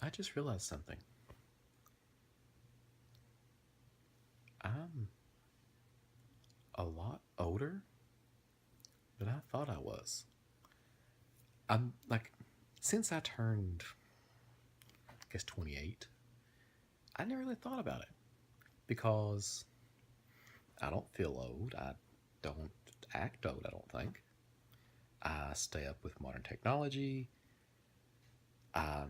I just realized something. I'm a lot older than I thought I was. I'm like, since I turned, I guess, 28, I never really thought about it because I don't feel old. I don't act old, I don't think. I stay up with modern technology. I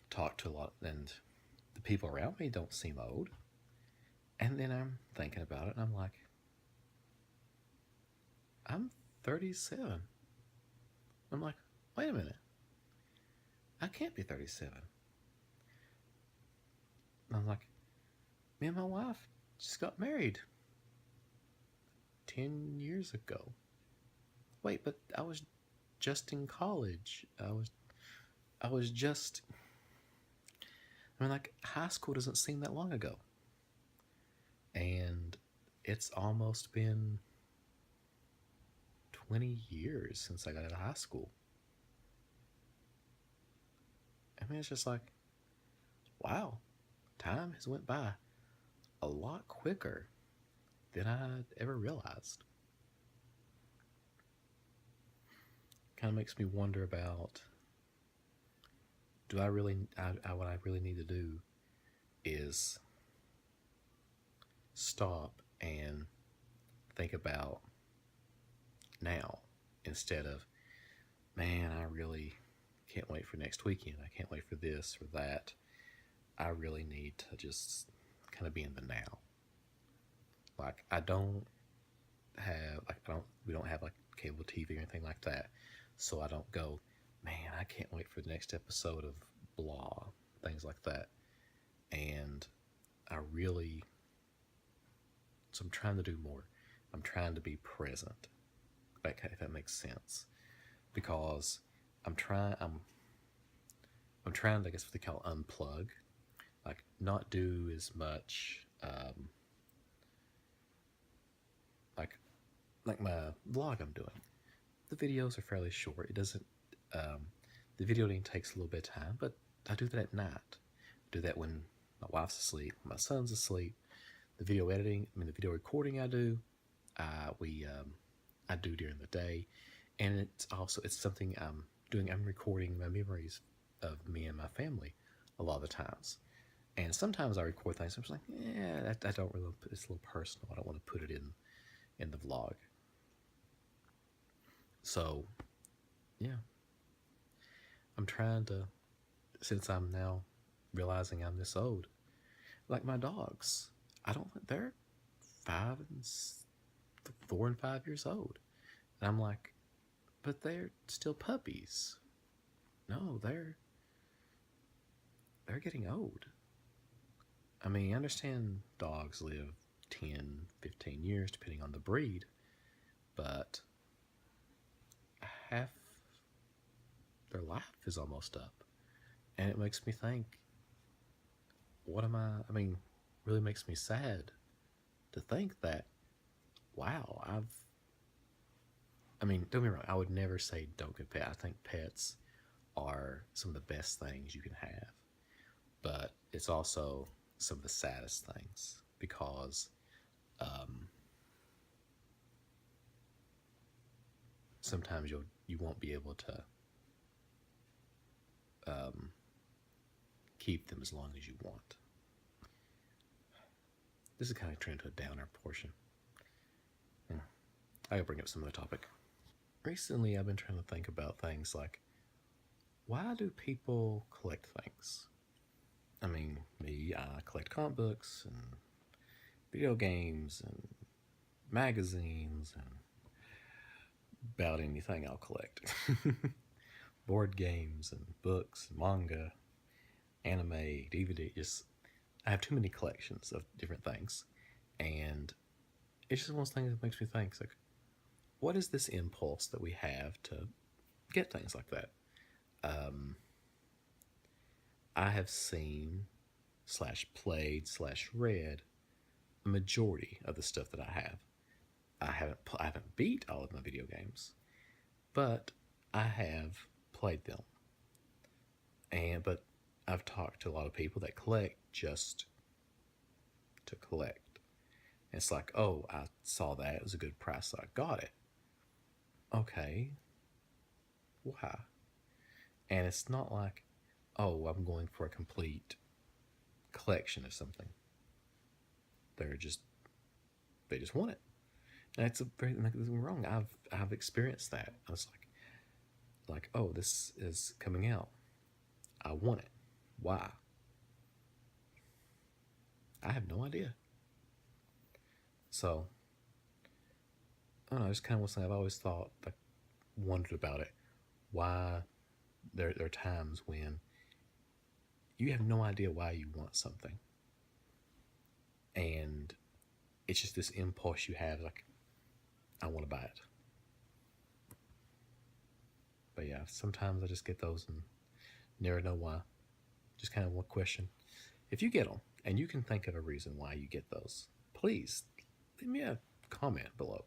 talk to a lot, and the people around me don't seem old. And then I'm thinking about it, and I'm like, I'm 37. I'm like, wait a minute. I can't be 37. And I'm like, me and my wife just got married 10 years ago. Wait, but I was just in college. I was just like high school doesn't seem that long ago. And it's almost been 20 years since I got out of high school. I mean, it's just like, wow, time has went by a lot quicker than I ever realized. Kind of makes me wonder about, do I really, what I really need to do is stop and think about now instead of, man, I really can't wait for next weekend. I can't wait for this or that. I really need to just kind of be in the now. Like we don't have like cable TV or anything like that. So I don't go, man, I can't wait for the next episode of blah, things like that. And I really, so I'm trying to do more. I'm trying to be present, if that makes sense. Because I'm trying, I'm, I'm trying to, I guess what they call unplug, like not do as much, like like my vlog I'm doing. The videos are fairly short. It doesn't. The video editing takes a little bit of time, but I do that at night. I do that when my wife's asleep, my son's asleep. The video editing, the video recording I do, I do during the day, and it's something I'm doing. I'm recording my memories of me and my family a lot of the times. And sometimes I record things. I'm just like, yeah, I don't really. It's a little personal. I don't want to put it in the vlog. So, yeah, I'm trying to, since I'm now realizing I'm this old, like my dogs, I don't think they're 4 and 5 years old. And I'm like, but they're still puppies. No, they're getting old. I mean, I understand dogs live 10, 15 years depending on the breed, but half their life is almost up. And it makes me think, what am I mean, really makes me sad to think that, wow, don't be wrong, I would never say don't get pets. I think pets are some of the best things you can have, but it's also some of the saddest things because sometimes you won't be able to keep them as long as you want. This is kind of turned into a downer portion. I'll bring up some other topic. Recently, I've been trying to think about things like, why do people collect things? I mean, me, I collect comic books and video games and magazines and about anything I'll collect. Board games and books, manga, anime, DVD. Just I have too many collections of different things, and it's just one of those things that makes me think, like, what is this impulse that we have to get things like that? I have seen /played /read a majority of the stuff that I have. I haven't beat all of my video games, but I have played them. But I've talked to a lot of people that collect just to collect. It's like, oh, I saw that. It was a good price, so I got it. Okay, why? And it's not like, oh, I'm going for a complete collection of something. They're just, they just want it. And it's a very, nothing wrong. I've experienced that. I was like, oh, this is coming out. I want it. Why? I have no idea. So, I don't know. It's kind of one thing I've always thought, like, wondered about it. Why there are times when you have no idea why you want something, and it's just this impulse you have, like, I want to buy it. But yeah, sometimes I just get those and never know why. Just kind of one question. If you get them and you can think of a reason why you get those, please leave me a comment below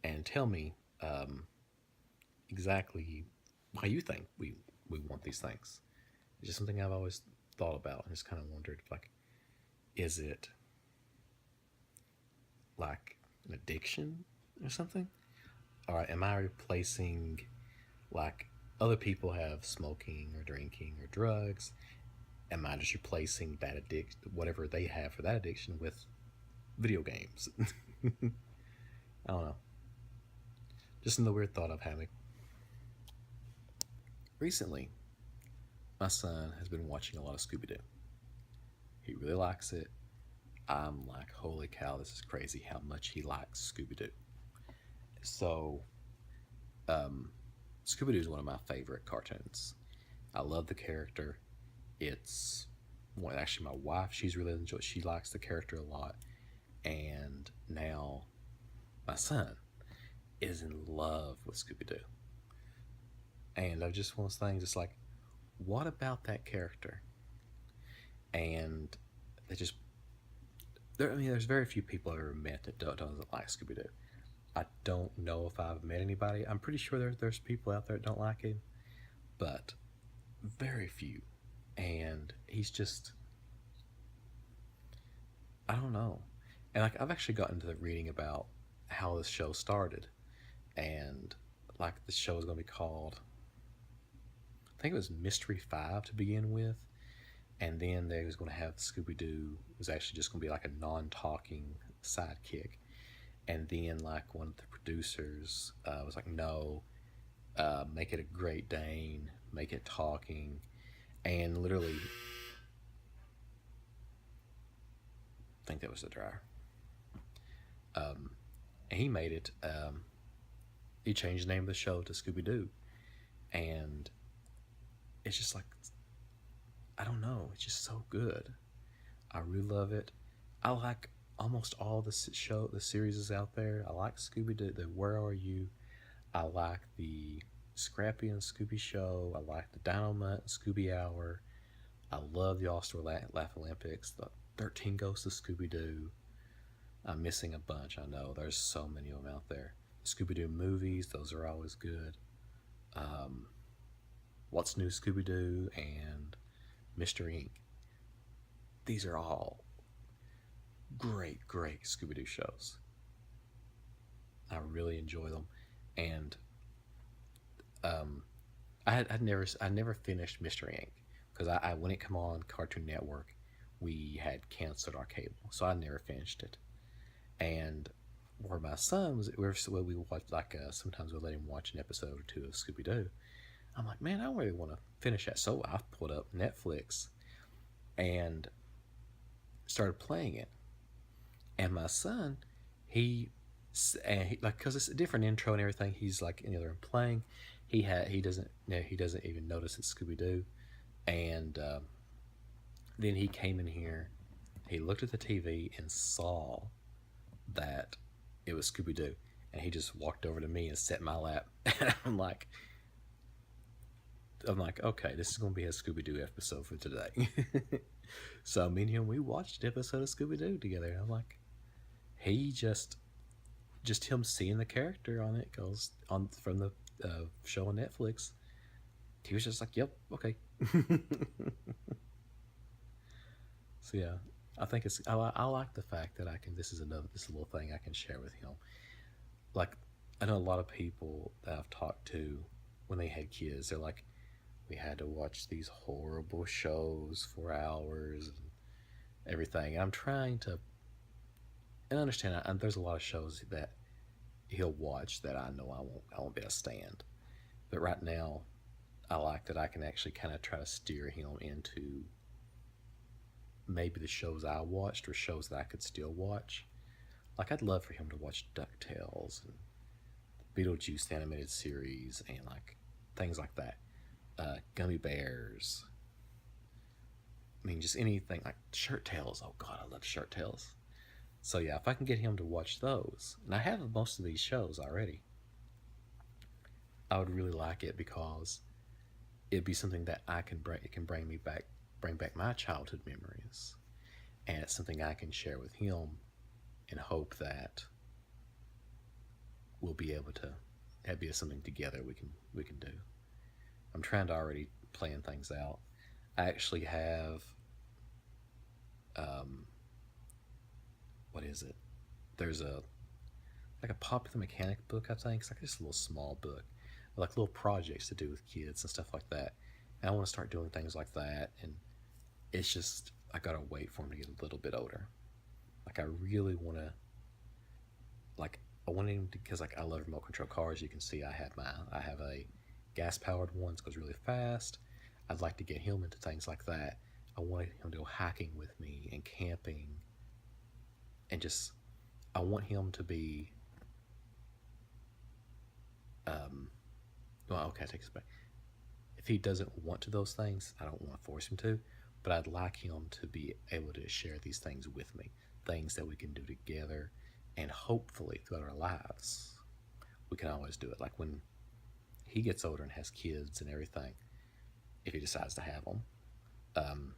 and tell me exactly why you think we want these things. It's just something I've always thought about and just kind of wondered, like, is it like an addiction or something? Or am I replacing, like, other people have smoking or drinking or drugs? Am I just replacing that addiction, whatever they have for that addiction, with video games? I don't know. Just another weird thought I'm having. Recently, my son has been watching a lot of Scooby Doo. He really likes it. I'm like, holy cow, this is crazy how much he likes Scooby Doo. So, Scooby Doo is one of my favorite cartoons. I love the character. It's well, actually my wife. She's really enjoyed. She likes the character a lot, and now my son is in love with Scooby Doo. And I just one of those things. It's like, what about that character? And they just there. I mean, there's very few people I've ever met that doesn't like Scooby Doo. I don't know if I've met anybody. I'm pretty sure there's people out there that don't like him, but very few. And he's just, I don't know. And like I've actually gotten to the reading about how this show started, and like the show is going to be called, I think it was Mystery 5 to begin with, and then they was going to have Scooby Doo was actually just going to be like a non-talking sidekick, and then like one of the producers was like, no, make it a Great Dane, make it talking, and literally, I think that was the dryer. And he made it. He changed the name of the show to Scooby Doo, and it's just like, I don't know. It's just so good. I really love it. I like almost all the series out there. I like Scooby Doo. The Where Are You? I like the Scrappy and Scooby Show. I like the Dynamite and Scooby Hour. I love the All-Star Laugh Olympics. The 13 Ghosts of Scooby Doo. I'm missing a bunch. I know there's so many of them out there. Scooby Doo movies, those are always good. What's New Scooby Doo and Mr. Inc. These are all great Scooby Doo shows. I really enjoy them, and I never finished Mr. Inc. because I when it come on Cartoon Network, we had canceled our cable, so I never finished it. And where my son was, we watch like sometimes we let him watch an episode or two of Scooby Doo. I'm like, man, I don't really want to finish that, so I pulled up Netflix and started playing it. And my son, he like, because it's a different intro and everything. He's like in the other room playing. He doesn't even notice it's Scooby Doo, and then he came in here. He looked at the TV and saw that it was Scooby Doo, and he just walked over to me and sat in my lap. And I'm like, okay, this is gonna be a Scooby Doo episode for today. So me and him, we watched an episode of Scooby Doo together. And I'm like, he just him seeing the character on it goes on from the show on Netflix. He was just like, yep, okay. So yeah, I think I like the fact that I can. This little thing I can share with him. Like, I know a lot of people that I've talked to when they had kids. They're like, we had to watch these horrible shows for hours and everything. And I'm trying to and understand. There's a lot of shows that he'll watch that I know I won't be able to stand. But right now, I like that I can actually kind of try to steer him into maybe the shows I watched or shows that I could still watch. Like, I'd love for him to watch DuckTales and Beetlejuice animated series and like things like that. Gummy Bears. I mean, just anything like Shirt Tales. Oh God, I love Shirt Tales. So yeah, if I can get him to watch those, and I have most of these shows already, I would really like it because it'd be something that I can bring. It can bring back my childhood memories, and it's something I can share with him, and hope that we'll be able to have be something together we can do. I'm trying to already plan things out. I actually have um, what is it? There's a like a popular mechanic book. I think it's like just a little small book, like little projects to do with kids and stuff like that. And I want to start doing things like that. And it's just I gotta wait for him to get a little bit older. Like, I really want to like I want him to, because like I love remote control cars. You can see I have a gas powered one. It goes really fast. I'd like to get him into things like that. I want him to go hiking with me and camping, and just I want him to be um well, okay, I take this back. If he doesn't want to those things, I don't want to force him to, but I'd like him to be able to share these things with me, things that we can do together, and hopefully throughout our lives we can always do it. Like when he gets older and has kids and everything, if he decides to have them, um,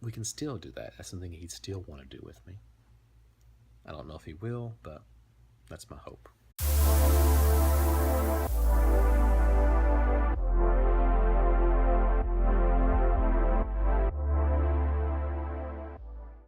we can still do that. That's something he'd still want to do with me. I don't know if he will, but that's my hope.